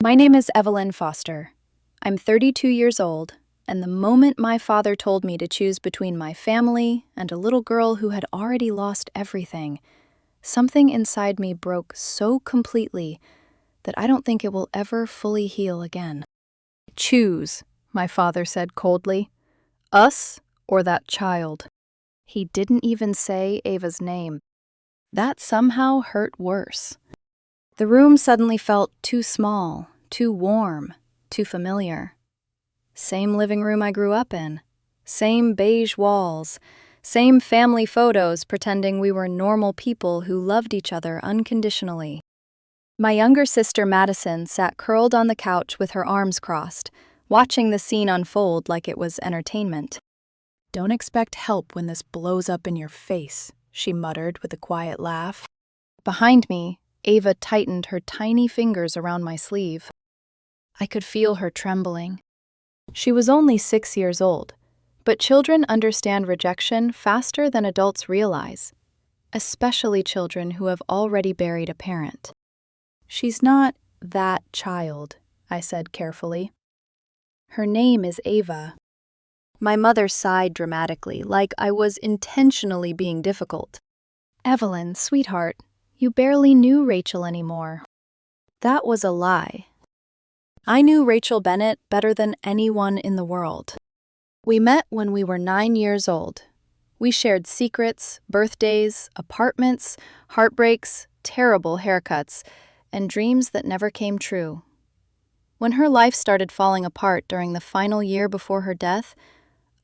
My name is Evelyn Foster. I'm 32 years old, and the moment my father told me to choose between my family and a little girl who had already lost everything, something inside me broke so completely that I don't think it will ever fully heal again. Choose, my father said coldly. Us or that child. He didn't even say Ava's name. That somehow hurt worse. The room suddenly felt too small, too warm, too familiar. Same living room I grew up in. Same beige walls. Same family photos pretending we were normal people who loved each other unconditionally. My younger sister Madison sat curled on the couch with her arms crossed, watching the scene unfold like it was entertainment. "Don't expect help when this blows up in your face," she muttered with a quiet laugh. Behind me, Ava tightened her tiny fingers around my sleeve. I could feel her trembling. She was only 6 years old, but children understand rejection faster than adults realize, especially children who have already buried a parent. "She's not that child," I said carefully. "Her name is Ava." My mother sighed dramatically, like I was intentionally being difficult. "Evelyn, sweetheart, you barely knew Rachel anymore." That was a lie. I knew Rachel Bennett better than anyone in the world. We met when we were 9 years old. We shared secrets, birthdays, apartments, heartbreaks, terrible haircuts, and dreams that never came true. When her life started falling apart during the final year before her death,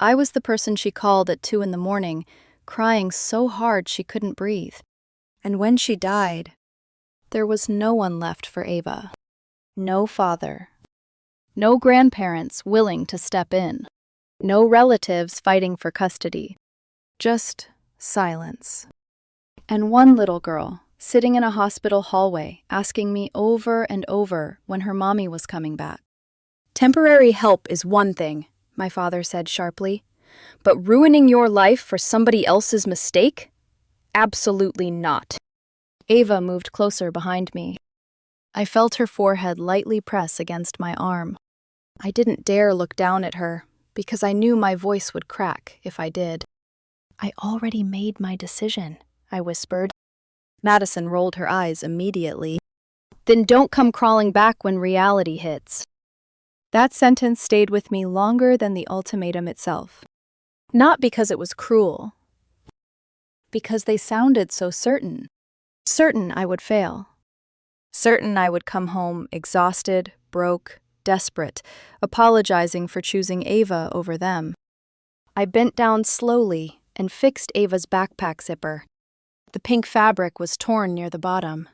I was the person she called at 2 a.m, crying so hard she couldn't breathe. And when she died, there was no one left for Ava. No father. No grandparents willing to step in. No relatives fighting for custody. Just silence. And one little girl, sitting in a hospital hallway, asking me over and over when her mommy was coming back. "Temporary help is one thing," my father said sharply, "but ruining your life for somebody else's mistake? Absolutely not." Ava moved closer behind me. I felt her forehead lightly press against my arm. I didn't dare look down at her, because I knew my voice would crack if I did. "I already made my decision," I whispered. Madison rolled her eyes immediately. "Then don't come crawling back when reality hits." That sentence stayed with me longer than the ultimatum itself. Not because it was cruel, because they sounded so certain. Certain I would fail. Certain I would come home exhausted, broke, desperate, apologizing for choosing Ava over them. I bent down slowly and fixed Ava's backpack zipper. The pink fabric was torn near the bottom.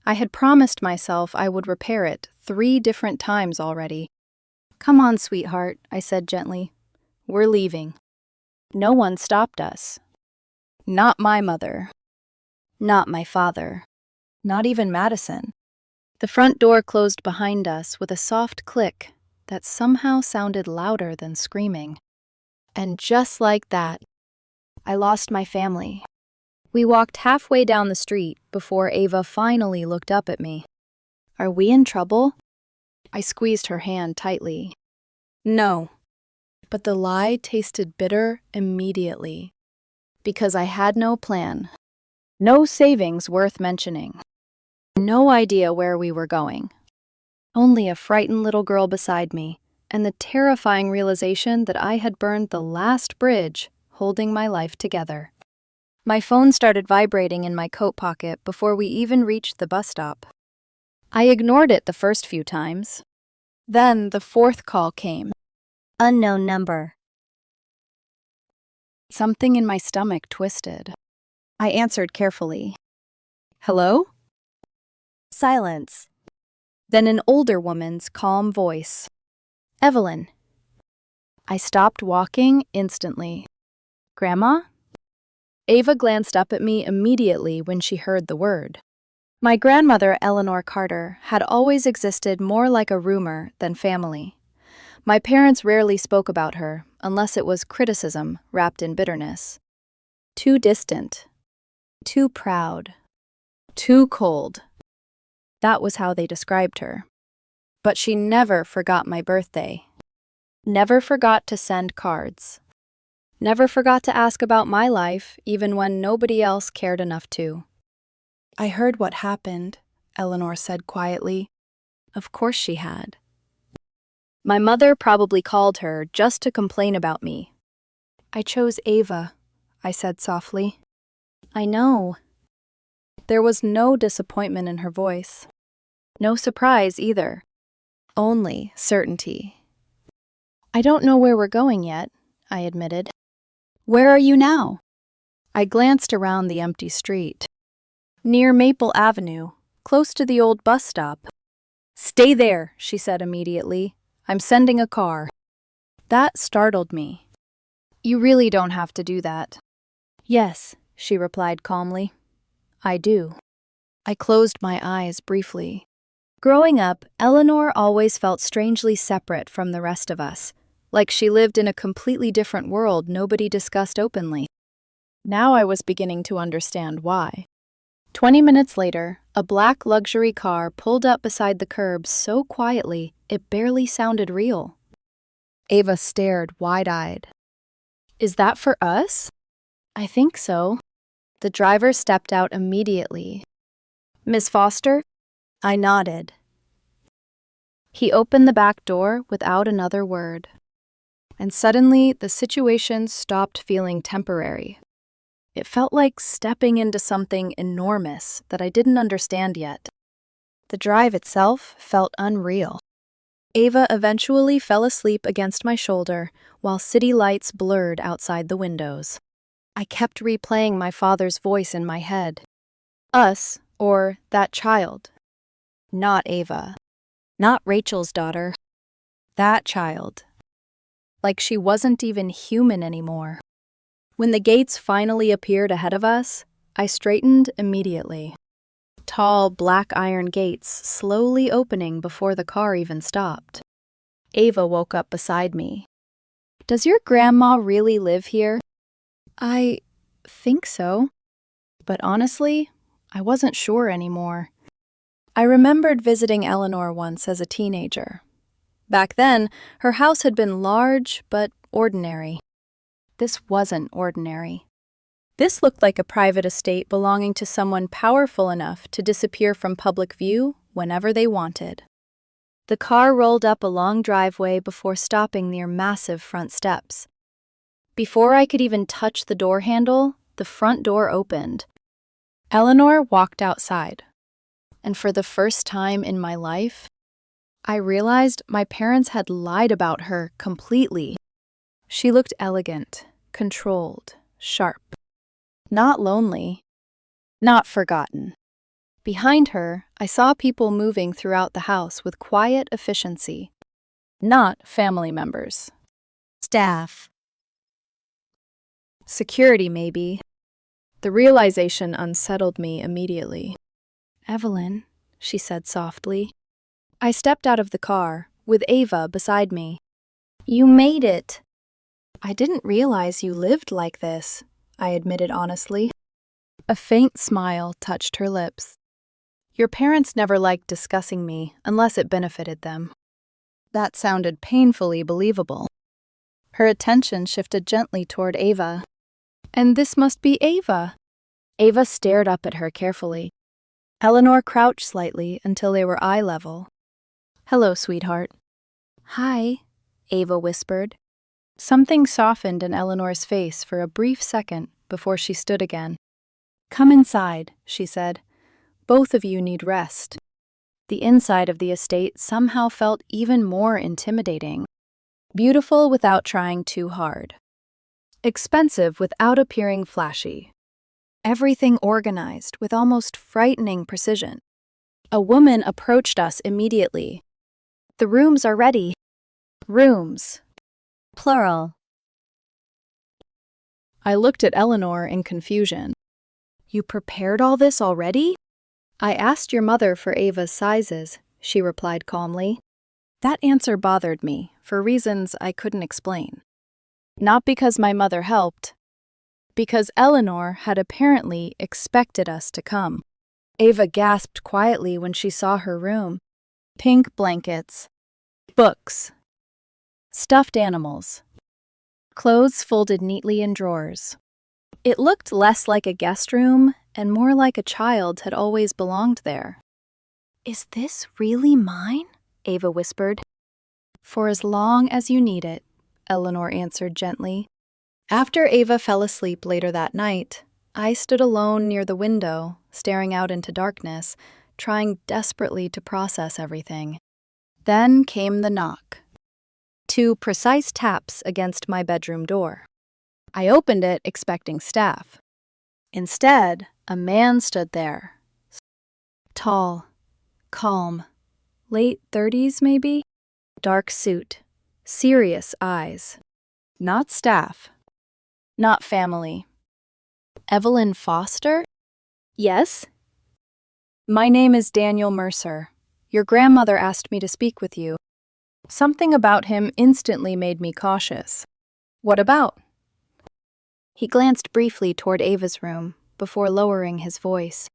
I had promised myself I would repair it 3 different times already. "Come on, sweetheart," I said gently. "We're leaving." No one stopped us. Not my mother. Not my father. Not even Madison. The front door closed behind us with a soft click that somehow sounded louder than screaming. And just like that, I lost my family. We walked halfway down the street before Ava finally looked up at me. "Are we in trouble?" I squeezed her hand tightly. No. But the lie tasted bitter immediately. Because I had no plan. No savings worth mentioning. No idea where we were going. Only a frightened little girl beside me, and the terrifying realization that I had burned the last bridge holding my life together. My phone started vibrating in my coat pocket before we even reached the bus stop. I ignored it the first few times. Then the 4th call came. Unknown number. Something in my stomach twisted. I answered carefully. "Hello?" Silence. Then an older woman's calm voice. "Evelyn." I stopped walking instantly. "Grandma?" Ava glanced up at me immediately when she heard the word. My grandmother, Eleanor Carter, had always existed more like a rumor than family. My parents rarely spoke about her, unless it was criticism wrapped in bitterness. Too distant. Too proud. Too cold. That was how they described her. But she never forgot my birthday. Never forgot to send cards. Never forgot to ask about my life, even when nobody else cared enough to. I heard what happened, Eleanor said quietly. Of course she had. My mother probably called her just to complain about me. I chose Ava, I said softly. I know. There was no disappointment in her voice. No surprise either. Only certainty. I don't know where we're going yet, I admitted. Where are you now? I glanced around the empty street. Near Maple Avenue, close to the old bus stop. Stay there, she said immediately. I'm sending a car. That startled me. You really don't have to do that. Yes, she replied calmly. I do. I closed my eyes briefly. Growing up, Eleanor always felt strangely separate from the rest of us, like she lived in a completely different world nobody discussed openly. Now I was beginning to understand why. 20 minutes later, a black luxury car pulled up beside the curb so quietly it barely sounded real. Ava stared wide-eyed. Is that for us? I think so. The driver stepped out immediately. Miss Foster? I nodded. He opened the back door without another word. And suddenly, the situation stopped feeling temporary. It felt like stepping into something enormous that I didn't understand yet. The drive itself felt unreal. Ava eventually fell asleep against my shoulder while city lights blurred outside the windows. I kept replaying my father's voice in my head. Us, or that child. Not Ava. Not Rachel's daughter. That child. Like she wasn't even human anymore. When the gates finally appeared ahead of us, I straightened immediately. Tall, black iron gates slowly opening before the car even stopped. Ava woke up beside me. Does your grandma really live here? I think so. But honestly, I wasn't sure anymore. I remembered visiting Eleanor once as a teenager. Back then, her house had been large but ordinary. This wasn't ordinary. This looked like a private estate belonging to someone powerful enough to disappear from public view whenever they wanted. The car rolled up a long driveway before stopping near massive front steps. Before I could even touch the door handle, the front door opened. Eleanor walked outside. And for the first time in my life, I realized my parents had lied about her completely. She looked elegant, controlled, sharp. Not lonely. Not forgotten. Behind her, I saw people moving throughout the house with quiet efficiency. Not family members. Staff. Security, maybe. The realization unsettled me immediately. Evelyn, she said softly. I stepped out of the car, with Ava beside me. You made it. I didn't realize you lived like this, I admitted honestly. A faint smile touched her lips. Your parents never liked discussing me unless it benefited them. That sounded painfully believable. Her attention shifted gently toward Ava. And this must be Ava. Ava stared up at her carefully. Eleanor crouched slightly until they were eye level. Hello, sweetheart. Hi, Ava whispered. Something softened in Eleanor's face for a brief second before she stood again. Come inside, she said. Both of you need rest. The inside of the estate somehow felt even more intimidating. Beautiful without trying too hard. Expensive without appearing flashy. Everything organized with almost frightening precision. A woman approached us immediately. The rooms are ready. Rooms. Plural. I looked at Eleanor in confusion. You prepared all this already? I asked your mother for Ava's sizes, she replied calmly. That answer bothered me, for reasons I couldn't explain. Not because my mother helped, because Eleanor had apparently expected us to come. Ava gasped quietly when she saw her room. pink blankets, books, stuffed animals, clothes folded neatly in drawers. It looked less like a guest room and more like a child had always belonged there. "Is this really mine?" Ava whispered. "For as long as you need it," Eleanor answered gently. After Ava fell asleep later that night, I stood alone near the window, staring out into darkness, trying desperately to process everything. Then came the knock. 2 precise taps against my bedroom door. I opened it expecting staff. Instead, a man stood there. Tall, calm, late 30s maybe? Dark suit, serious eyes. Not staff. Not family. "Evelyn Foster?" "Yes?" "My name is Daniel Mercer. Your grandmother asked me to speak with you." Something about him instantly made me cautious. "What about?" He glanced briefly toward Ava's room before lowering his voice.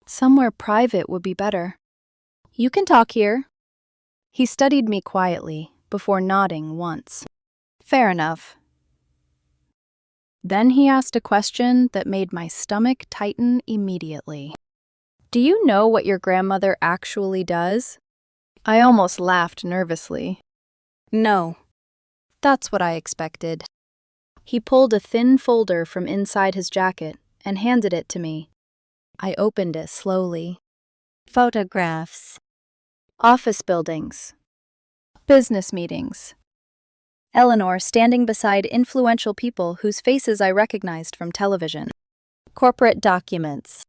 "Somewhere private would be better." "You can talk here." He studied me quietly before nodding once. "Fair enough." Then he asked a question that made my stomach tighten immediately. "Do you know what your grandmother actually does?" I almost laughed nervously. "No." That's what I expected. He pulled a thin folder from inside his jacket and handed it to me. I opened it slowly. Photographs. Office buildings. Business meetings. Eleanor standing beside influential people whose faces I recognized from television. Corporate documents.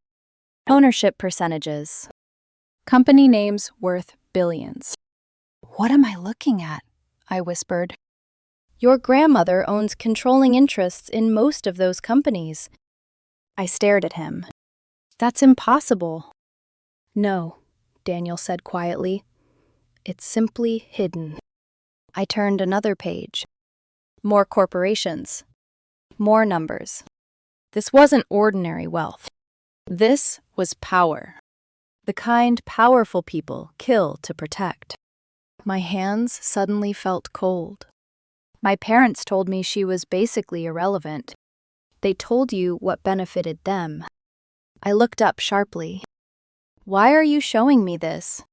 Ownership percentages. Company names worth billions. "What am I looking at?" I whispered. "Your grandmother owns controlling interests in most of those companies." I stared at him. "That's impossible." "No," Daniel said quietly. "It's simply hidden." I turned another page. More corporations. More numbers. This wasn't ordinary wealth. This was power. The kind powerful people kill to protect. My hands suddenly felt cold. My parents told me she was basically irrelevant. They told you what benefited them. I looked up sharply. "Why are you showing me this?"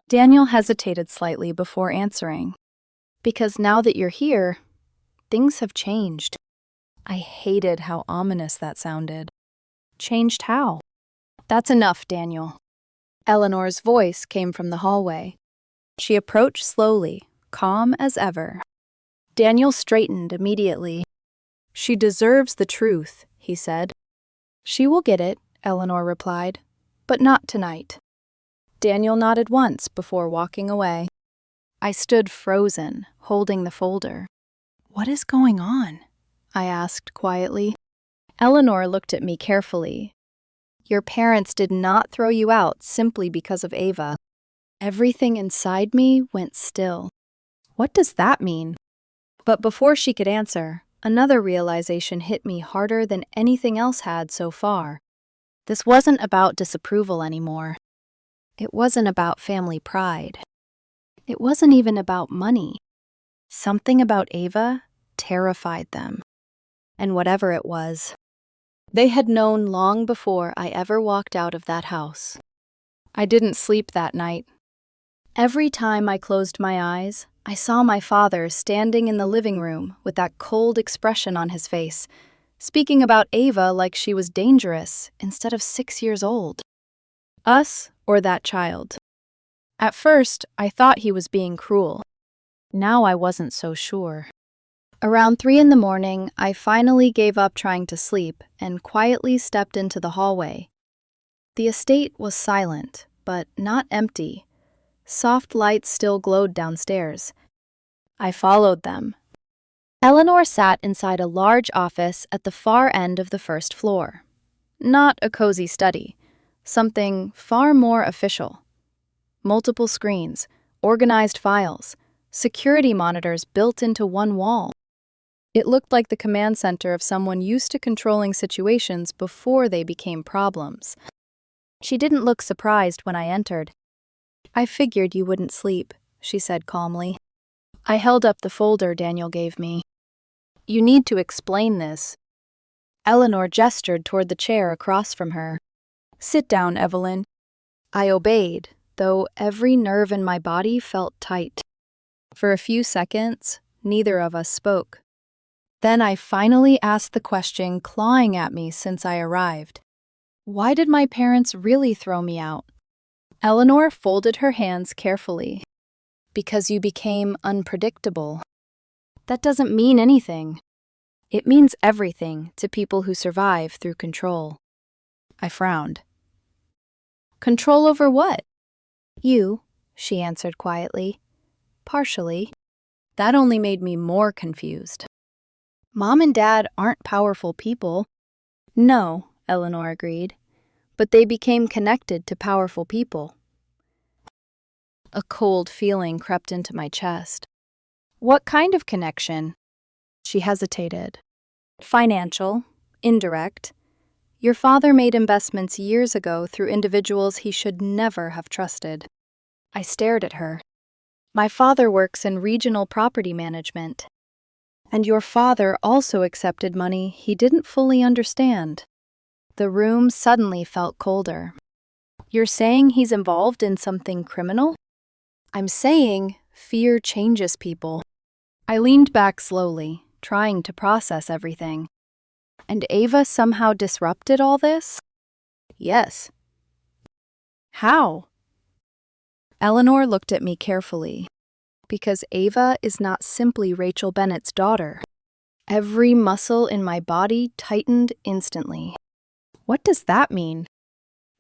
Daniel hesitated slightly before answering. "Because now that you're here, things have changed." I hated how ominous that sounded. "Changed how?" "That's enough, Daniel." Eleanor's voice came from the hallway. She approached slowly, calm as ever. Daniel straightened immediately. "She deserves the truth," he said. "She will get it," Eleanor replied, "but not tonight." Daniel nodded once before walking away. I stood frozen, holding the folder. "What is going on?" I asked quietly. Eleanor looked at me carefully. "Your parents did not throw you out simply because of Ava." Everything inside me went still. "What does that mean?" But before she could answer, another realization hit me harder than anything else had so far. This wasn't about disapproval anymore. It wasn't about family pride. It wasn't even about money. Something about Ava terrified them. And whatever it was, they had known long before I ever walked out of that house. I didn't sleep that night. Every time I closed my eyes, I saw my father standing in the living room with that cold expression on his face, speaking about Ava like she was dangerous instead of 6 years old. Us or that child. At first, I thought he was being cruel. Now I wasn't so sure. Around 3 in the morning, I finally gave up trying to sleep and quietly stepped into the hallway. The estate was silent, but not empty. Soft lights still glowed downstairs. I followed them. Eleanor sat inside a large office at the far end of the first floor. Not a cozy study, something far more official. Multiple screens, organized files, security monitors built into one wall. It looked like the command center of someone used to controlling situations before they became problems. She didn't look surprised when I entered. I figured you wouldn't sleep, she said calmly. I held up the folder Daniel gave me. You need to explain this. Eleanor gestured toward the chair across from her. Sit down, Evelyn. I obeyed, though every nerve in my body felt tight. For a few seconds, neither of us spoke. Then I finally asked the question clawing at me since I arrived. Why did my parents really throw me out? Eleanor folded her hands carefully. Because you became unpredictable. That doesn't mean anything. It means everything to people who survive through control. I frowned. Control over what? You, she answered quietly. Partially. That only made me more confused. Mom and Dad aren't powerful people. No, Eleanor agreed, but they became connected to powerful people. A cold feeling crept into my chest. What kind of connection? She hesitated. Financial, indirect. Your father made investments years ago through individuals he should never have trusted. I stared at her. My father works in regional property management. And your father also accepted money he didn't fully understand. The room suddenly felt colder. You're saying he's involved in something criminal? I'm saying fear changes people. I leaned back slowly, trying to process everything. And Ava somehow disrupted all this? Yes. How? Eleanor looked at me carefully. Because Ava is not simply Rachel Bennett's daughter. Every muscle in my body tightened instantly. What does that mean?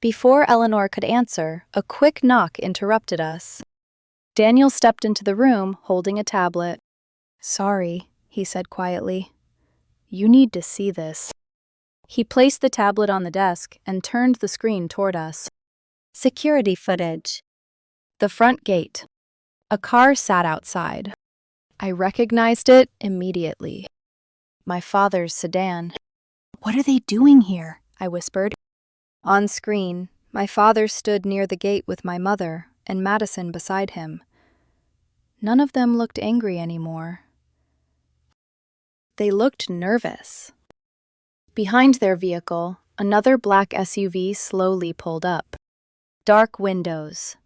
Before Eleanor could answer, a quick knock interrupted us. Daniel stepped into the room holding a tablet. Sorry, he said quietly. You need to see this. He placed the tablet on the desk and turned the screen toward us. Security footage. The front gate. A car sat outside. I recognized it immediately. My father's sedan. What are they doing here? I whispered. On screen, my father stood near the gate with my mother and Madison beside him. None of them looked angry anymore. They looked nervous. Behind their vehicle, another black SUV slowly pulled up. Dark windows.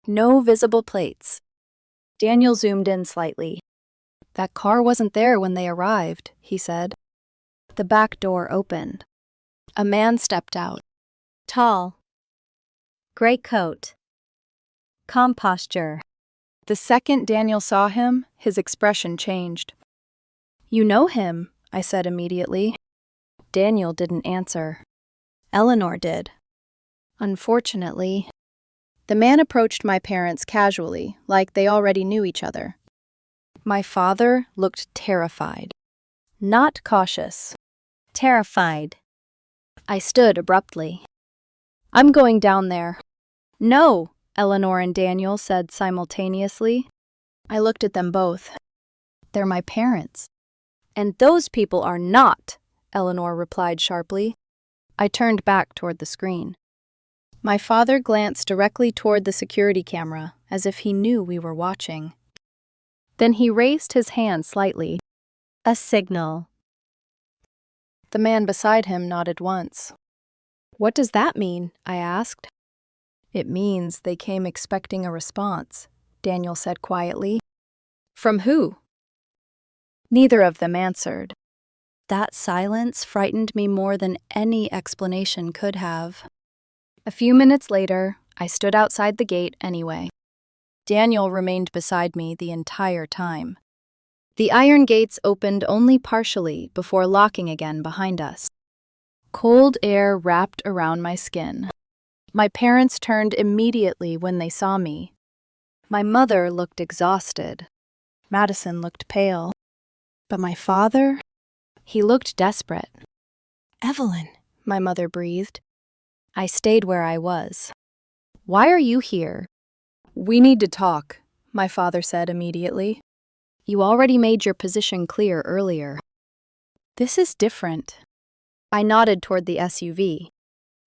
No visible plates. Daniel zoomed in slightly. That car wasn't there when they arrived, he said. The back door opened. A man stepped out. Tall. Gray coat. Calm posture. The second Daniel saw him, his expression changed. You know him, I said immediately. Daniel didn't answer. Eleanor did. Unfortunately. The man approached my parents casually, like they already knew each other. My father looked terrified. Not cautious. Terrified. I stood abruptly. I'm going down there. No, Eleanor and Daniel said simultaneously. I looked at them both. They're my parents. And those people are not, Eleanor replied sharply. I turned back toward the screen. My father glanced directly toward the security camera, as if he knew we were watching. Then he raised his hand slightly. A signal. The man beside him nodded once. What does that mean? I asked. It means they came expecting a response, Daniel said quietly. From who? Neither of them answered. That silence frightened me more than any explanation could have. A few minutes later, I stood outside the gate anyway. Daniel remained beside me the entire time. The iron gates opened only partially before locking again behind us. Cold air wrapped around my skin. My parents turned immediately when they saw me. My mother looked exhausted. Madison looked pale. But my father? He looked desperate. Evelyn, my mother breathed. I stayed where I was. Why are you here? We need to talk, my father said immediately. You already made your position clear earlier. This is different. I nodded toward the SUV.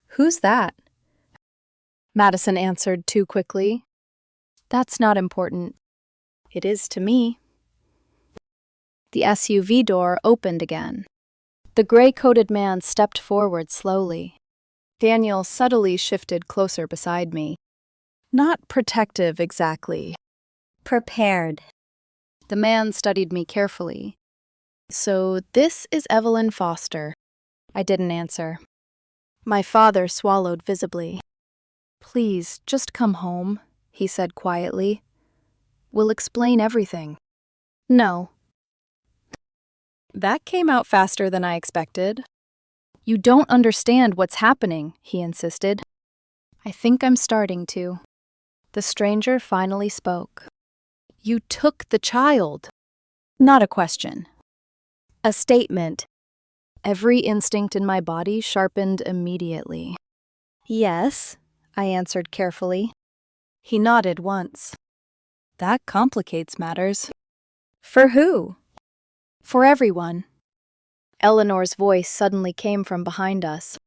Who's that? Madison answered too quickly. That's not important. It is to me. The SUV door opened again. The gray-coated man stepped forward slowly. Daniel subtly shifted closer beside me. Not protective exactly. Prepared. The man studied me carefully. So this is Evelyn Foster. I didn't answer. My father swallowed visibly. Please, just come home, he said quietly. We'll explain everything. No. That came out faster than I expected. You don't understand what's happening, he insisted. I think I'm starting to. The stranger finally spoke. You took the child. Not a question. A statement. Every instinct in my body sharpened immediately. Yes, I answered carefully. He nodded once. That complicates matters. For who? For everyone. Eleanor's voice suddenly came from behind us.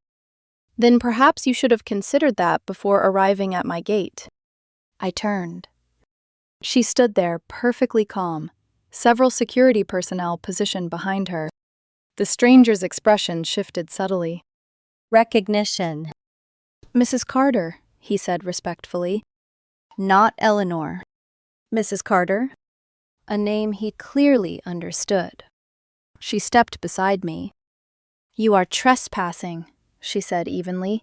Then perhaps you should have considered that before arriving at my gate. I turned. She stood there, perfectly calm, several security personnel positioned behind her. The stranger's expression shifted subtly. Recognition. Mrs. Carter, he said respectfully. Not Eleanor. Mrs. Carter? A name he clearly understood. She stepped beside me. You are trespassing, she said evenly,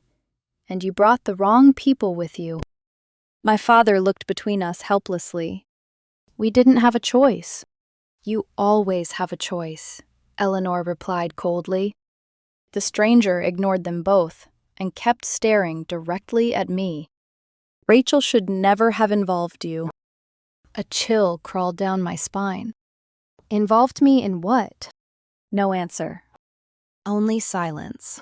and you brought the wrong people with you. My father looked between us helplessly. We didn't have a choice. You always have a choice, Eleanor replied coldly. The stranger ignored them both and kept staring directly at me. Rachel should never have involved you. A chill crawled down my spine. Involved me in what? No answer. Only silence.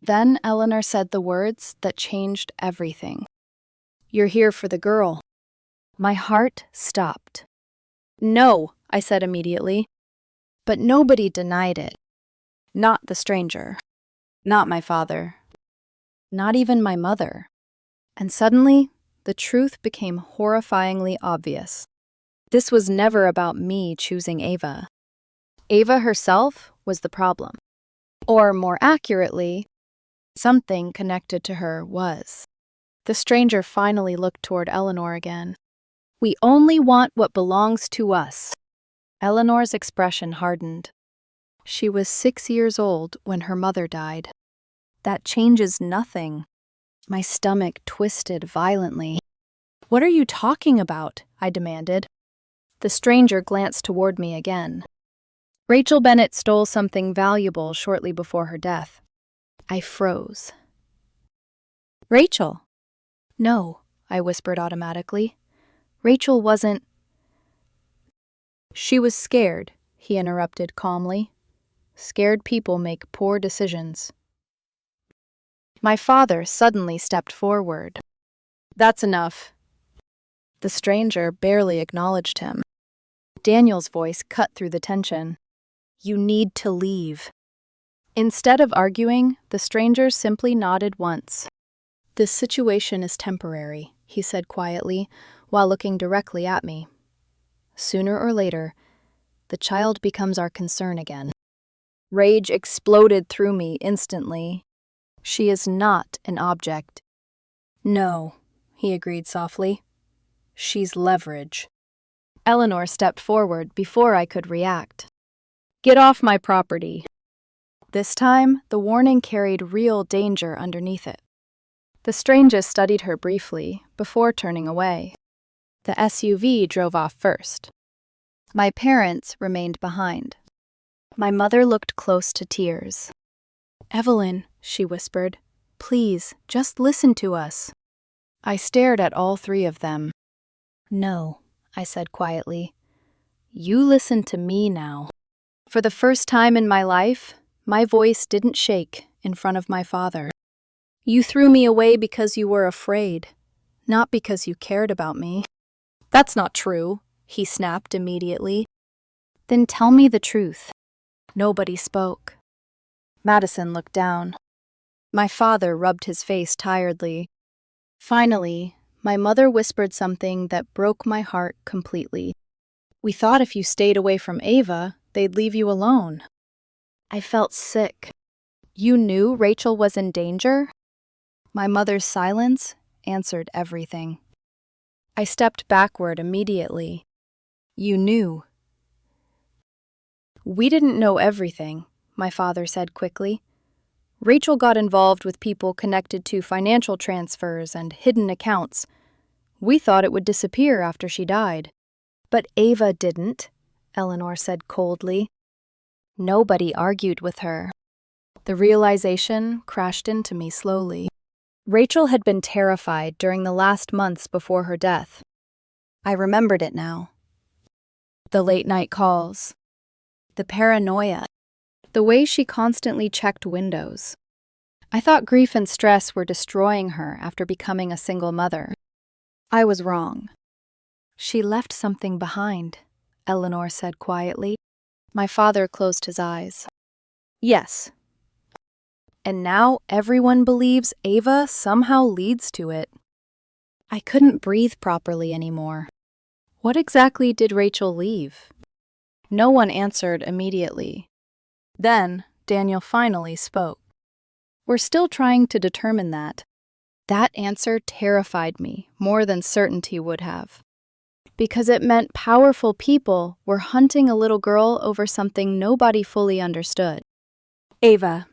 Then Eleanor said the words that changed everything. You're here for the girl. My heart stopped. No, I said immediately. But nobody denied it. Not the stranger. Not my father. Not even my mother. And suddenly, the truth became horrifyingly obvious. This was never about me choosing Ava. Ava herself was the problem. Or more accurately, something connected to her was. The stranger finally looked toward Eleanor again. We only want what belongs to us. Eleanor's expression hardened. She was 6 years old when her mother died. That changes nothing. My stomach twisted violently. What are you talking about? I demanded. The stranger glanced toward me again. Rachel Bennett stole something valuable shortly before her death. I froze. Rachel? No, I whispered automatically. Rachel wasn't. She was scared, he interrupted calmly. Scared people make poor decisions. My father suddenly stepped forward. That's enough. The stranger barely acknowledged him. Daniel's voice cut through the tension. You need to leave. Instead of arguing, the stranger simply nodded once. This situation is temporary, he said quietly, while looking directly at me. Sooner or later, the child becomes our concern again. Rage exploded through me instantly. She is not an object. No, he agreed softly. She's leverage. Eleanor stepped forward before I could react. Get off my property. This time, the warning carried real danger underneath it. The stranger studied her briefly before turning away. The SUV drove off first. My parents remained behind. My mother looked close to tears. Evelyn, she whispered, please, just listen to us. I stared at all three of them. No, I said quietly. You listen to me now. For the first time in my life, my voice didn't shake in front of my father. You threw me away because you were afraid, not because you cared about me. That's not true, he snapped immediately. Then tell me the truth. Nobody spoke. Madison looked down. My father rubbed his face tiredly. Finally, my mother whispered something that broke my heart completely. "We thought if you stayed away from Ava, they'd leave you alone." I felt sick. "You knew Rachel was in danger?" My mother's silence answered everything. I stepped backward immediately. "You knew." "We didn't know everything," my father said quickly. "Rachel got involved with people connected to financial transfers and hidden accounts. We thought it would disappear after she died." "But Ava didn't," Eleanor said coldly. Nobody argued with her. The realization crashed into me slowly. Rachel had been terrified during the last months before her death. I remembered it now. The late-night calls. The paranoia. The way she constantly checked windows. I thought grief and stress were destroying her after becoming a single mother. I was wrong. "She left something behind," Eleanor said quietly. My father closed his eyes. "Yes. And now everyone believes Ava somehow leads to it." I couldn't breathe properly anymore. What exactly did Rachel leave? No one answered immediately. Then Daniel finally spoke. "We're still trying to determine that." That answer terrified me more than certainty would have, because it meant powerful people were hunting a little girl over something nobody fully understood. Ava.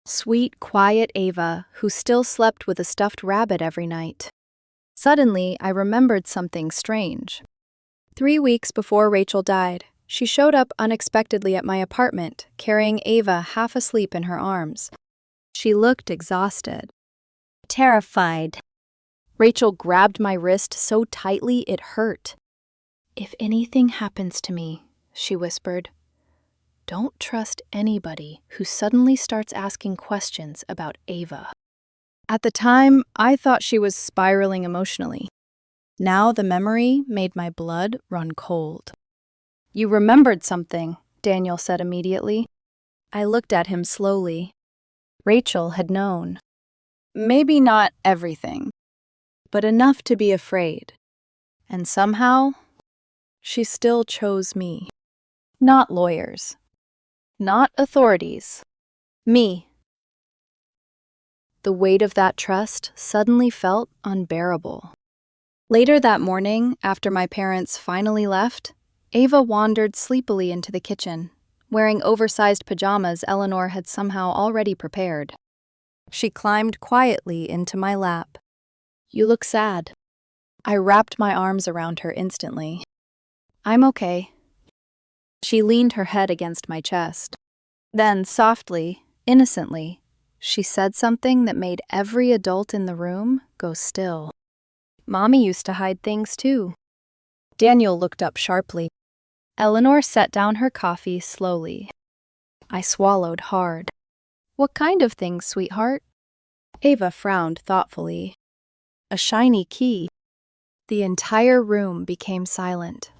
Sweet, quiet Ava, who still slept with a stuffed rabbit every night. Suddenly, I remembered something strange. 3 weeks before Rachel died, she showed up unexpectedly at my apartment, carrying Ava half asleep in her arms. She looked exhausted. Terrified. Rachel grabbed my wrist so tightly it hurt. "If anything happens to me," she whispered, "don't trust anybody who suddenly starts asking questions about Ava." At the time, I thought she was spiraling emotionally. Now the memory made my blood run cold. "You remembered something," Daniel said immediately. I looked at him slowly. Rachel had known. Maybe not everything, but enough to be afraid. And somehow, she still chose me. Not lawyers. Not authorities. Me. The weight of that trust suddenly felt unbearable. Later that morning, after my parents finally left, Ava wandered sleepily into the kitchen, wearing oversized pajamas Eleanor had somehow already prepared. She climbed quietly into my lap. "You look sad." I wrapped my arms around her instantly. "I'm okay." She leaned her head against my chest. Then, softly, innocently, she said something that made every adult in the room go still. "Mommy used to hide things too." Daniel looked up sharply. Eleanor set down her coffee slowly. I swallowed hard. "What kind of things, sweetheart?" Ava frowned thoughtfully. "A shiny key." The entire room became silent.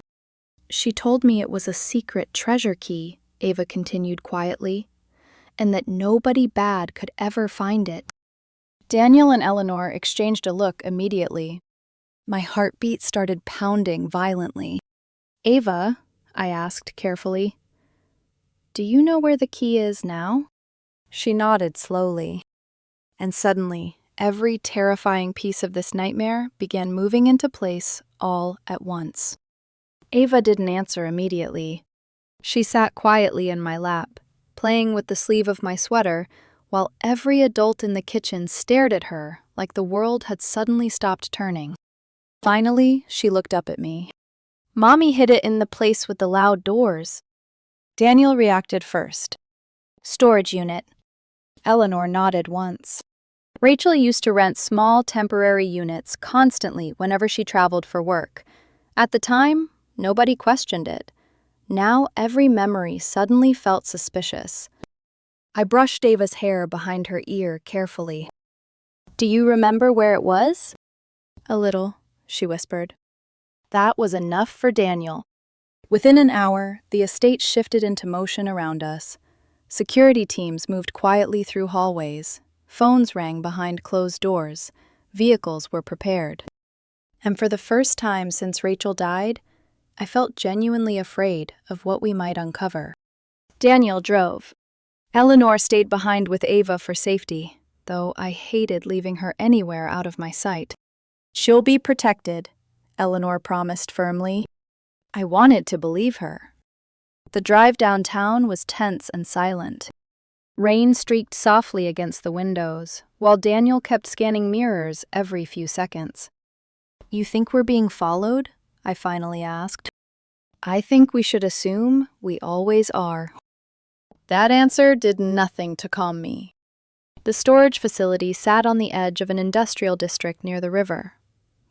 "She told me it was a secret treasure key," Ava continued quietly, "and that nobody bad could ever find it." Daniel and Eleanor exchanged a look immediately. My heartbeat started pounding violently. "Ava," I asked carefully, "do you know where the key is now?" She nodded slowly. And suddenly, every terrifying piece of this nightmare began moving into place all at once. Ava didn't answer immediately. She sat quietly in my lap, playing with the sleeve of my sweater, while every adult in the kitchen stared at her like the world had suddenly stopped turning. Finally, she looked up at me. "Mommy hid it in the place with the loud doors." Daniel reacted first. "Storage unit." Eleanor nodded once. Rachel used to rent small temporary units constantly whenever she traveled for work. At the time, nobody questioned it. Now every memory suddenly felt suspicious. I brushed Ava's hair behind her ear carefully. "Do you remember where it was?" "A little," she whispered. That was enough for Daniel. Within an hour, the estate shifted into motion around us. Security teams moved quietly through hallways. Phones rang behind closed doors. Vehicles were prepared. And for the first time since Rachel died, I felt genuinely afraid of what we might uncover. Daniel drove. Eleanor stayed behind with Ava for safety, though I hated leaving her anywhere out of my sight. "She'll be protected," Eleanor promised firmly. I wanted to believe her. The drive downtown was tense and silent. Rain streaked softly against the windows, while Daniel kept scanning mirrors every few seconds. "You think we're being followed?" I finally asked. "I think we should assume we always are." That answer did nothing to calm me. The storage facility sat on the edge of an industrial district near the river.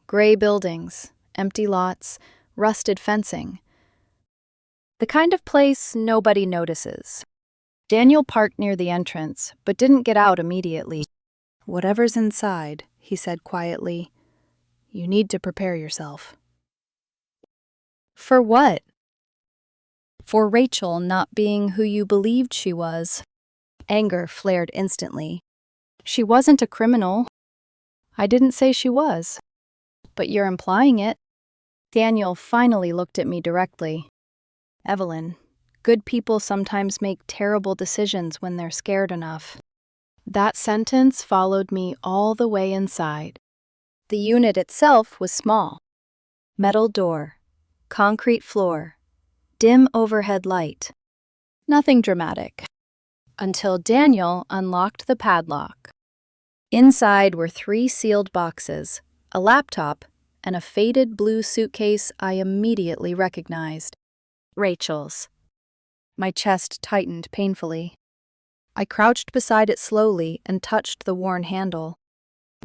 Gray buildings, empty lots, rusted fencing. The kind of place nobody notices. Daniel parked near the entrance, but didn't get out immediately. "Whatever's inside," he said quietly, "you need to prepare yourself." For what? For Rachel not being who you believed she was. Anger flared instantly. "She wasn't a criminal." "I didn't say she was." "But you're implying it." Daniel finally looked at me directly. "Evelyn, good people sometimes make terrible decisions when they're scared enough." That sentence followed me all the way inside. The unit itself was small. Metal door, concrete floor, dim overhead light. Nothing dramatic. Until Daniel unlocked the padlock. Inside were 3 sealed boxes, a laptop, and a faded blue suitcase I immediately recognized. Rachel's. My chest tightened painfully. I crouched beside it slowly and touched the worn handle.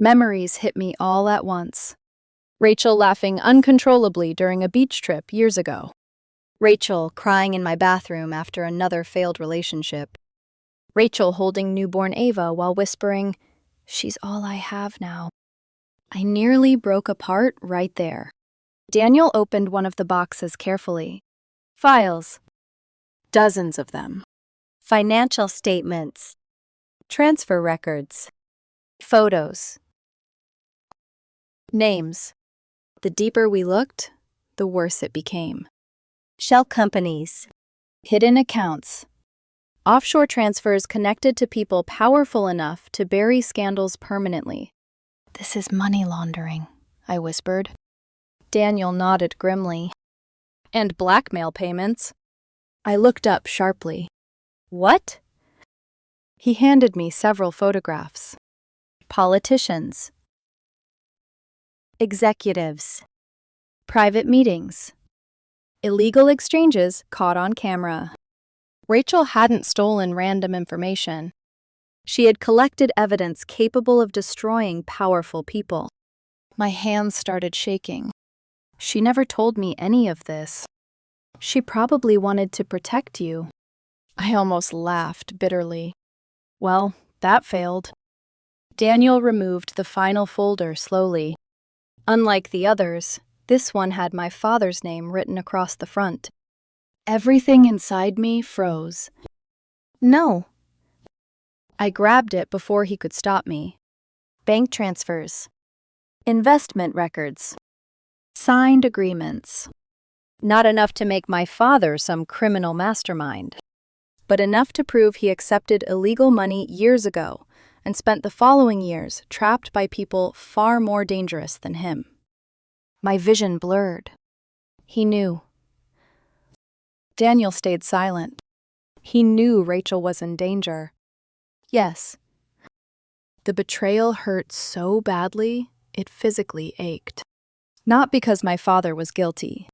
Memories hit me all at once. Rachel laughing uncontrollably during a beach trip years ago. Rachel crying in my bathroom after another failed relationship. Rachel holding newborn Ava while whispering, "She's all I have now." I nearly broke apart right there. Daniel opened one of the boxes carefully. Files. Dozens of them. Financial statements. Transfer records. Photos. Names. The deeper we looked, the worse it became. Shell companies. Hidden accounts. Offshore transfers connected to people powerful enough to bury scandals permanently. "This is money laundering," I whispered. Daniel nodded grimly. "And blackmail payments." I looked up sharply. "What?" He handed me several photographs. Politicians. Executives. Private meetings. Illegal exchanges caught on camera. Rachel hadn't stolen random information. She had collected evidence capable of destroying powerful people. My hands started shaking. She never told me any of this. She probably wanted to protect you. I almost laughed bitterly. Well, that failed. Daniel removed the final folder slowly. Unlike the others, this one had my father's name written across the front. Everything inside me froze. "No." I grabbed it before he could stop me. Bank transfers. Investment records. Signed agreements. Not enough to make my father some criminal mastermind, but enough to prove he accepted illegal money years ago and spent the following years trapped by people far more dangerous than him. My vision blurred. He knew. Daniel stayed silent. He knew Rachel was in danger. Yes. The betrayal hurt so badly, it physically ached. Not because my father was guilty.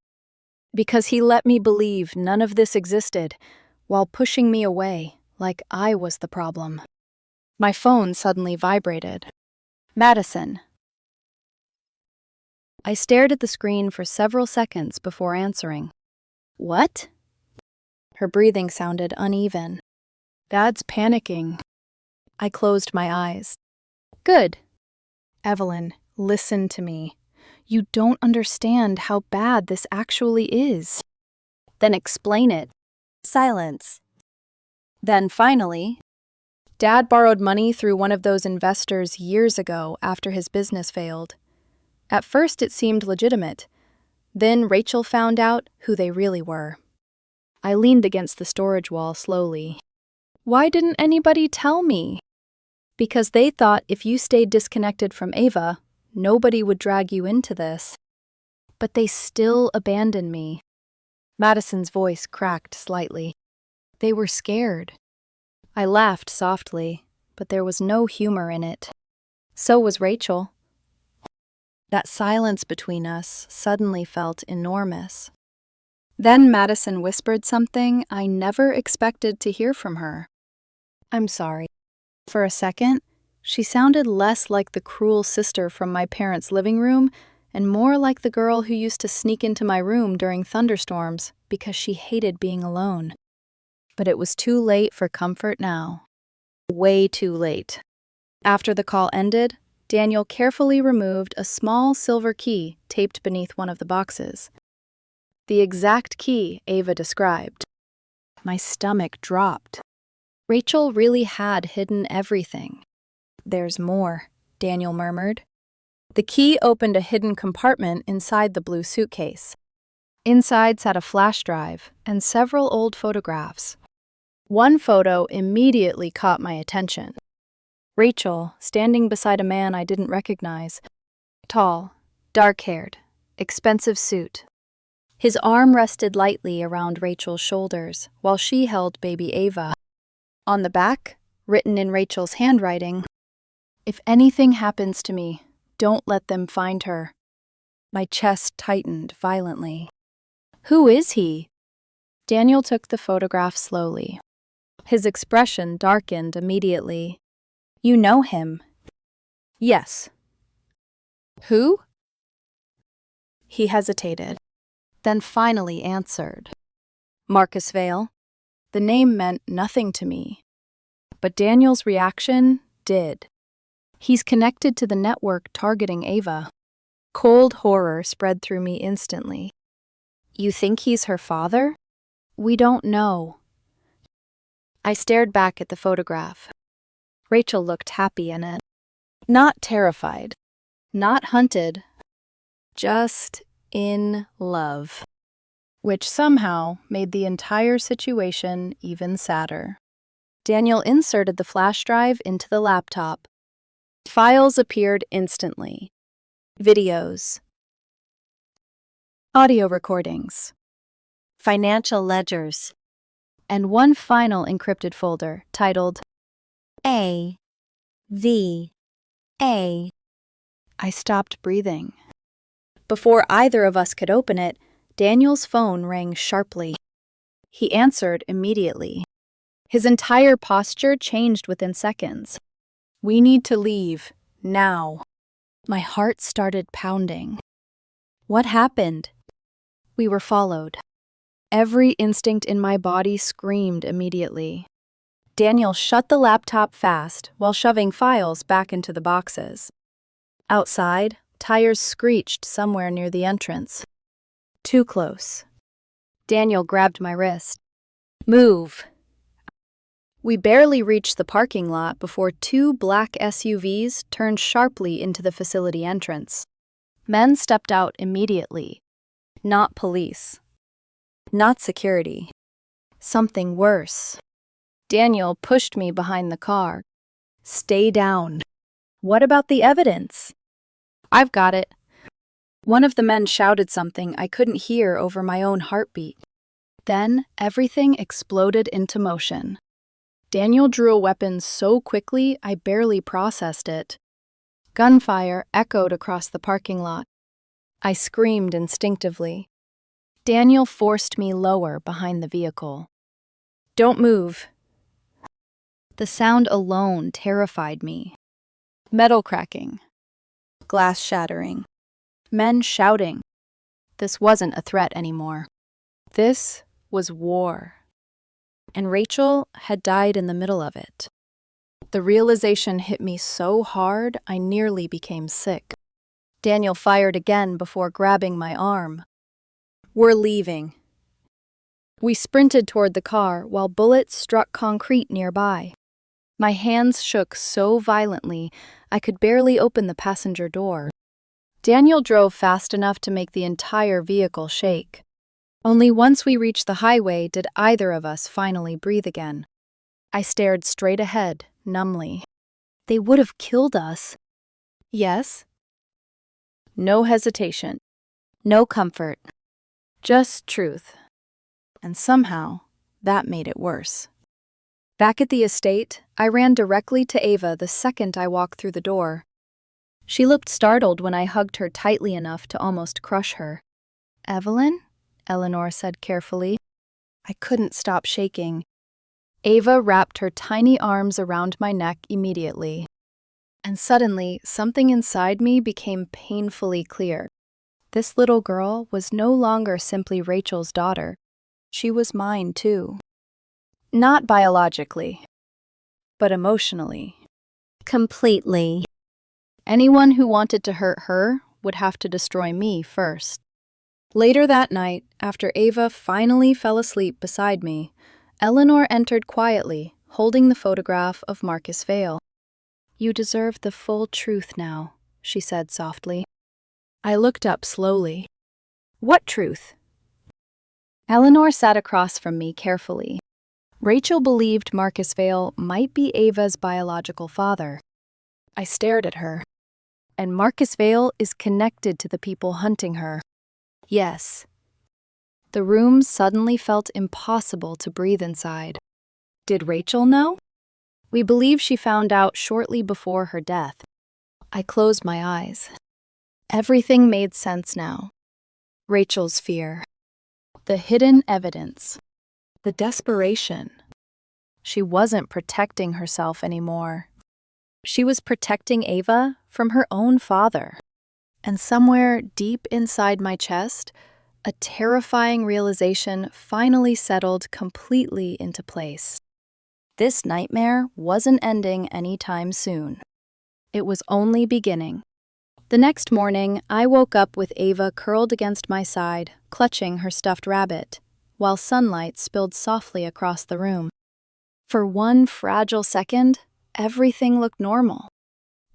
Because he let me believe none of this existed, while pushing me away like I was the problem. My phone suddenly vibrated. Madison. I stared at the screen for several seconds before answering. What? Her breathing sounded uneven. Dad's panicking. I closed my eyes. Good. Evelyn, listen to me. You don't understand how bad this actually is. Then explain it. Silence. Then finally, Dad borrowed money through one of those investors years ago after his business failed. At first it seemed legitimate. Then Rachel found out who they really were. I leaned against the storage wall slowly. Why didn't anybody tell me? Because they thought if you stayed disconnected from Ava, nobody would drag you into this. But they still abandoned me. Madison's voice cracked slightly. They were scared. I laughed softly, but there was no humor in it. So was Rachel. That silence between us suddenly felt enormous. Then Madison whispered something I never expected to hear from her. I'm sorry. For a second, she sounded less like the cruel sister from my parents' living room and more like the girl who used to sneak into my room during thunderstorms because she hated being alone. But it was too late for comfort now. Way too late. After the call ended, Daniel carefully removed a small silver key taped beneath one of the boxes. The exact key Ava described. My stomach dropped. Rachel really had hidden everything. There's more, Daniel murmured. The key opened a hidden compartment inside the blue suitcase. Inside sat a flash drive and several old photographs. One photo immediately caught my attention. Rachel, standing beside a man I didn't recognize. Tall, dark-haired, expensive suit. His arm rested lightly around Rachel's shoulders while she held baby Ava. On the back, written in Rachel's handwriting, "If anything happens to me, don't let them find her." My chest tightened violently. Who is he? Daniel took the photograph slowly. His expression darkened immediately. You know him? Yes. Who? He hesitated, then finally answered. Marcus Vale. The name meant nothing to me, but Daniel's reaction did. He's connected to the network targeting Ava. Cold horror spread through me instantly. You think he's her father? We don't know. I stared back at the photograph. Rachel looked happy in it. Not terrified. Not hunted. Just in love. Which somehow made the entire situation even sadder. Daniel inserted the flash drive into the laptop. Files appeared instantly. Videos. Audio recordings. Financial ledgers. And one final encrypted folder titled A. V. A. I stopped breathing. Before either of us could open it, Daniel's phone rang sharply. He answered immediately. His entire posture changed within seconds. We need to leave, now. My heart started pounding. What happened? We were followed. Every instinct in my body screamed immediately. Daniel shut the laptop fast while shoving files back into the boxes. Outside, tires screeched somewhere near the entrance. Too close. Daniel grabbed my wrist. Move. We barely reached the parking lot before two black SUVs turned sharply into the facility entrance. Men stepped out immediately. Not police. Not security. Something worse. Daniel pushed me behind the car. Stay down. What about the evidence? I've got it. One of the men shouted something I couldn't hear over my own heartbeat. Then everything exploded into motion. Daniel drew a weapon so quickly I barely processed it. Gunfire echoed across the parking lot. I screamed instinctively. Daniel forced me lower behind the vehicle. Don't move. The sound alone terrified me. Metal cracking. Glass shattering. Men shouting. This wasn't a threat anymore. This was war. And Rachel had died in the middle of it. The realization hit me so hard I nearly became sick. Daniel fired again before grabbing my arm. We're leaving. We sprinted toward the car while bullets struck concrete nearby. My hands shook so violently I could barely open the passenger door. Daniel drove fast enough to make the entire vehicle shake. Only once we reached the highway did either of us finally breathe again. I stared straight ahead, numbly. They would have killed us. Yes. No hesitation. No comfort. Just truth. And somehow, that made it worse. Back at the estate, I ran directly to Ava the second I walked through the door. She looked startled when I hugged her tightly enough to almost crush her. "Evelyn?" Eleanor said carefully. I couldn't stop shaking. Ava wrapped her tiny arms around my neck immediately. And suddenly, something inside me became painfully clear. This little girl was no longer simply Rachel's daughter. She was mine, too. Not biologically, but emotionally. Completely. Anyone who wanted to hurt her would have to destroy me first. Later that night, after Ava finally fell asleep beside me, Eleanor entered quietly, holding the photograph of Marcus Vale. "You deserve the full truth now," she said softly. I looked up slowly. "What truth?" Eleanor sat across from me carefully. Rachel believed Marcus Vale might be Ava's biological father. I stared at her. And Marcus Vale is connected to the people hunting her. Yes. The room suddenly felt impossible to breathe inside. Did Rachel know? We believe she found out shortly before her death. I closed my eyes. Everything made sense now. Rachel's fear. The hidden evidence. The desperation. She wasn't protecting herself anymore. She was protecting Ava from her own father. And somewhere deep inside my chest, a terrifying realization finally settled completely into place. This nightmare wasn't ending anytime soon. It was only beginning. The next morning, I woke up with Ava curled against my side, clutching her stuffed rabbit, while sunlight spilled softly across the room. For one fragile second, everything looked normal.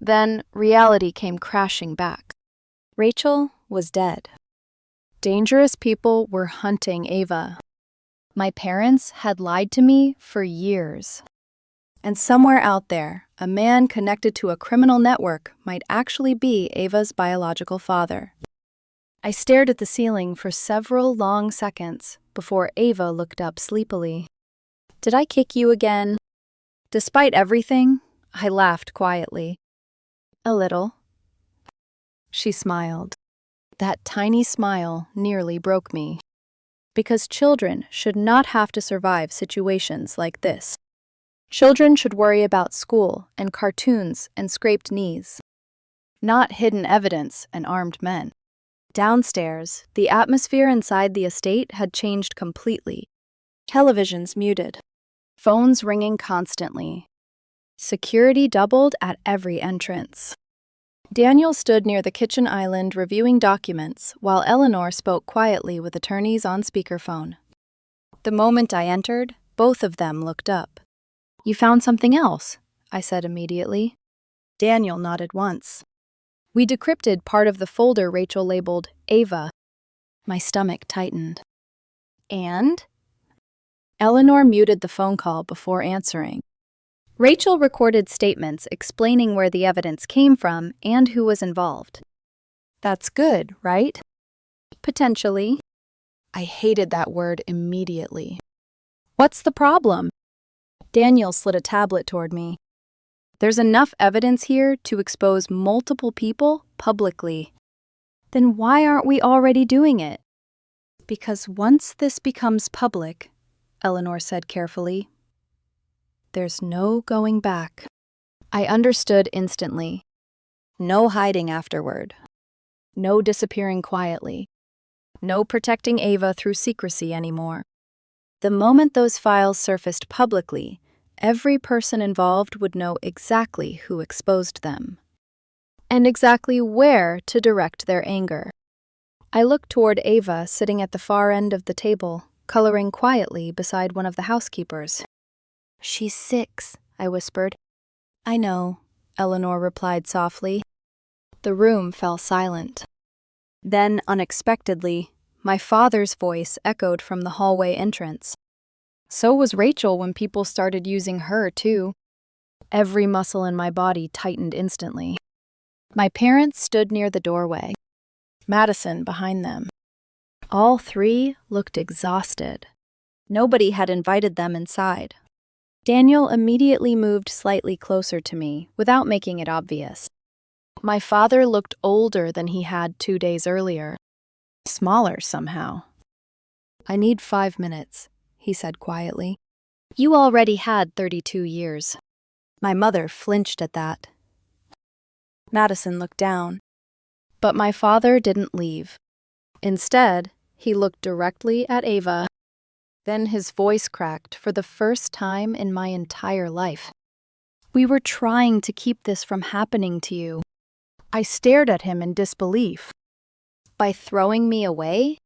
Then reality came crashing back. Rachel was dead. Dangerous people were hunting Ava. My parents had lied to me for years. And somewhere out there, a man connected to a criminal network might actually be Ava's biological father. I stared at the ceiling for several long seconds before Ava looked up sleepily. "Did I kick you again?" Despite everything, I laughed quietly. "A little." She smiled. That tiny smile nearly broke me. Because children should not have to survive situations like this. Children should worry about school and cartoons and scraped knees, not hidden evidence and armed men. Downstairs, the atmosphere inside the estate had changed completely. Televisions muted, phones ringing constantly. Security doubled at every entrance. Daniel stood near the kitchen island reviewing documents while Eleanor spoke quietly with attorneys on speakerphone. The moment I entered, both of them looked up. "You found something else?" I said immediately. Daniel nodded once. "We decrypted part of the folder Rachel labeled Ava." My stomach tightened. "And?" Eleanor muted the phone call before answering. Rachel recorded statements explaining where the evidence came from and who was involved. "That's good, right?" "Potentially." I hated that word immediately. "What's the problem?" Daniel slid a tablet toward me. "There's enough evidence here to expose multiple people publicly." "Then why aren't we already doing it?" "Because once this becomes public," Eleanor said carefully, "there's no going back." I understood instantly. No hiding afterward. No disappearing quietly. No protecting Ava through secrecy anymore. The moment those files surfaced publicly, every person involved would know exactly who exposed them. And exactly where to direct their anger. I looked toward Ava sitting at the far end of the table, coloring quietly beside one of the housekeepers. "She's 6, I whispered. I know, Eleanor replied softly. The room fell silent. Then, unexpectedly, my father's voice echoed from the hallway entrance. So was Rachel when people started using her, too. Every muscle in my body tightened instantly. My parents stood near the doorway, Madison behind them. All three looked exhausted. Nobody had invited them inside. Daniel immediately moved slightly closer to me, without making it obvious. My father looked older than he had 2 days earlier. Smaller somehow. I need 5 minutes, he said quietly. You already had 32 years. My mother flinched at that. Madison looked down. But my father didn't leave. Instead, he looked directly at Ava. Then his voice cracked for the first time in my entire life. We were trying to keep this from happening to you. I stared at him in disbelief. By throwing me away?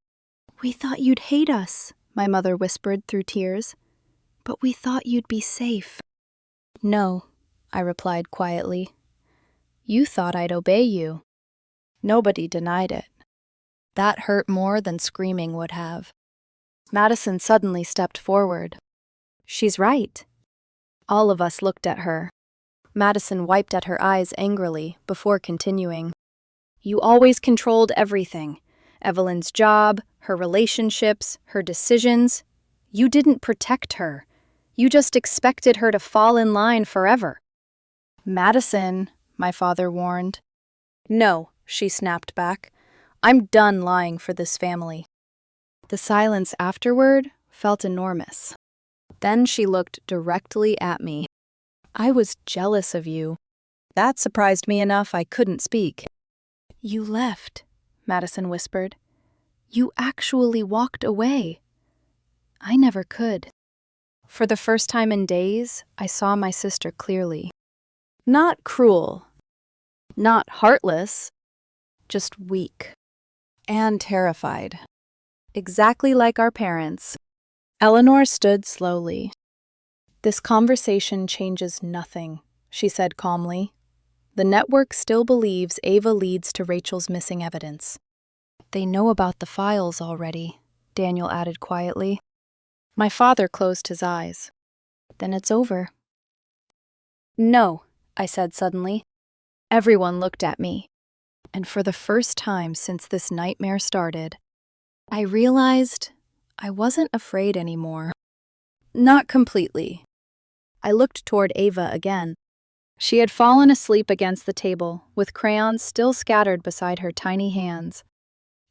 We thought you'd hate us, my mother whispered through tears. But we thought you'd be safe. No, I replied quietly. You thought I'd obey you. Nobody denied it. That hurt more than screaming would have. Madison suddenly stepped forward. She's right. All of us looked at her. Madison wiped at her eyes angrily before continuing. You always controlled everything. Evelyn's job, her relationships, her decisions. You didn't protect her. You just expected her to fall in line forever. Madison, my father warned. No, she snapped back. I'm done lying for this family. The silence afterward felt enormous. Then she looked directly at me. I was jealous of you. That surprised me enough I couldn't speak. You left, Madison whispered. You actually walked away. I never could. For the first time in days, I saw my sister clearly. Not cruel. Not heartless. Just weak. And terrified. Exactly like our parents. Eleanor stood slowly. This conversation changes nothing, she said calmly. The network still believes Ava leads to Rachel's missing evidence. They know about the files already, Daniel added quietly. My father closed his eyes. Then it's over. No, I said suddenly. Everyone looked at me. And for the first time since this nightmare started, I realized I wasn't afraid anymore. Not completely. I looked toward Ava again. She had fallen asleep against the table, with crayons still scattered beside her tiny hands.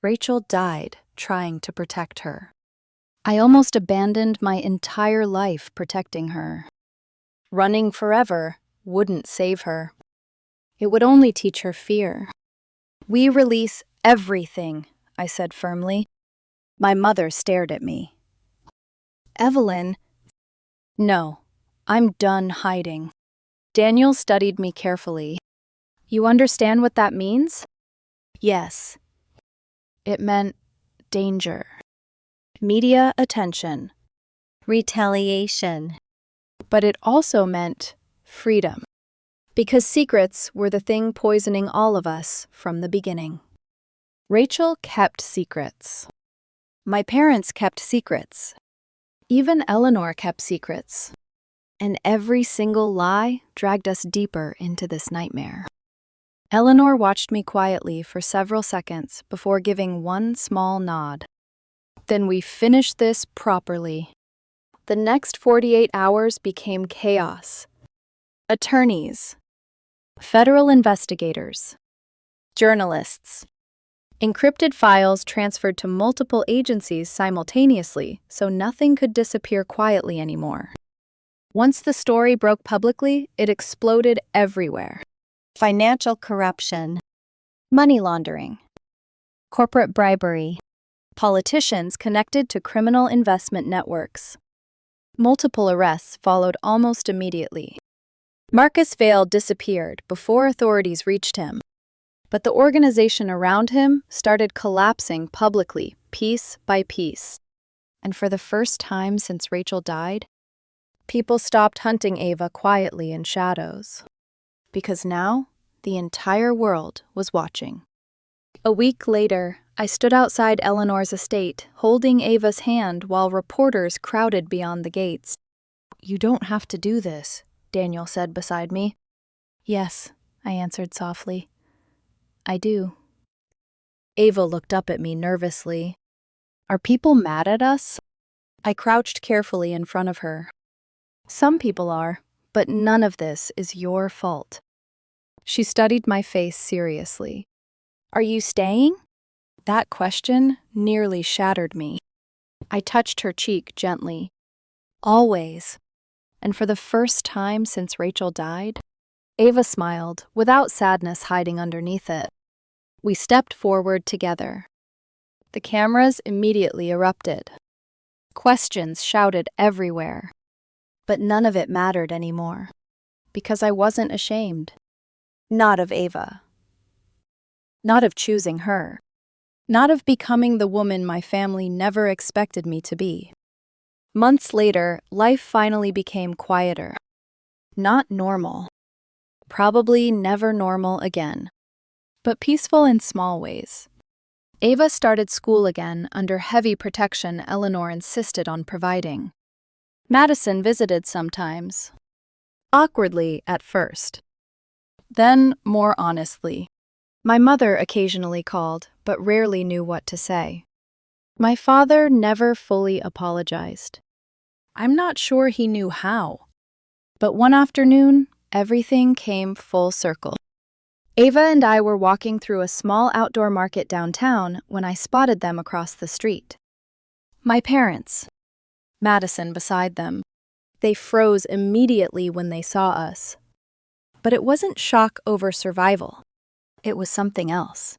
Rachel died trying to protect her. I almost abandoned my entire life protecting her. Running forever wouldn't save her. It would only teach her fear. We release everything, I said firmly. My mother stared at me. Evelyn. No, I'm done hiding. Daniel studied me carefully. You understand what that means? Yes. It meant danger. Media attention. Retaliation. But it also meant freedom. Because secrets were the thing poisoning all of us from the beginning. Rachel kept secrets. My parents kept secrets. Even Eleanor kept secrets. And every single lie dragged us deeper into this nightmare. Eleanor watched me quietly for several seconds before giving one small nod. Then we finished this properly. The next 48 hours became chaos. Attorneys. Federal investigators. Journalists. Encrypted files transferred to multiple agencies simultaneously, so nothing could disappear quietly anymore. Once the story broke publicly, it exploded everywhere. Financial corruption. Money laundering. Corporate bribery. Politicians connected to criminal investment networks. Multiple arrests followed almost immediately. Marcus Vail disappeared before authorities reached him. But the organization around him started collapsing publicly, piece by piece. And for the first time since Rachel died, People stopped hunting Ava quietly in shadows, because now the entire world was watching. A week later, I stood outside Eleanor's estate, holding Ava's hand while reporters crowded beyond the gates. "You don't have to do this," Daniel said beside me. "Yes," I answered softly. "I do." Ava looked up at me nervously. "Are people mad at us?" I crouched carefully in front of her. "Some people are, but none of this is your fault." She studied my face seriously. "Are you staying?" That question nearly shattered me. I touched her cheek gently. "Always." And for the first time since Rachel died, Ava smiled, without sadness hiding underneath it. We stepped forward together. The cameras immediately erupted. Questions shouted everywhere. But none of it mattered anymore, because I wasn't ashamed. Not of Ava. Not of choosing her. Not of becoming the woman my family never expected me to be. Months later, life finally became quieter. Not normal. Probably never normal again. But peaceful in small ways. Ava started school again under heavy protection Eleanor insisted on providing. Madison visited sometimes. Awkwardly at first. Then more honestly. My mother occasionally called, but rarely knew what to say. My father never fully apologized. I'm not sure he knew how. But one afternoon, everything came full circle. Ava and I were walking through a small outdoor market downtown when I spotted them across the street. My parents. Madison beside them. They froze immediately when they saw us. But it wasn't shock over survival. It was something else.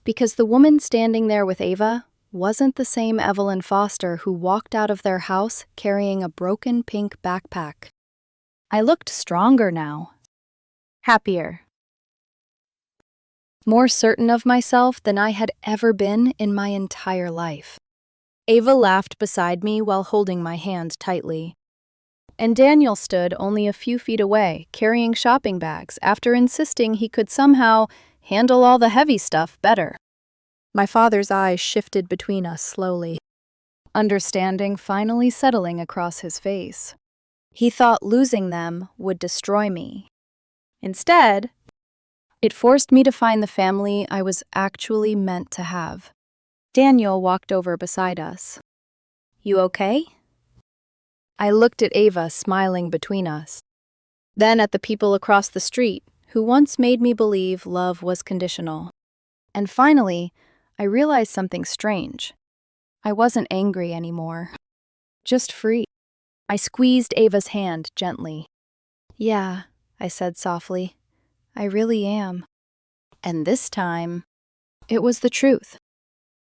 Because the woman standing there with Ava wasn't the same Evelyn Foster who walked out of their house carrying a broken pink backpack. I looked stronger now. Happier. More certain of myself than I had ever been in my entire life. Ava laughed beside me while holding my hand tightly. And Daniel stood only a few feet away, carrying shopping bags after insisting he could somehow handle all the heavy stuff better. My father's eyes shifted between us slowly, understanding finally settling across his face. He thought losing them would destroy me. Instead, it forced me to find the family I was actually meant to have. Daniel walked over beside us. "You okay?" I looked at Ava smiling between us, then at the people across the street who once made me believe love was conditional. And finally, I realized something strange. I wasn't angry anymore, just free. I squeezed Ava's hand gently. "Yeah," I said softly, "I really am." And this time, it was the truth.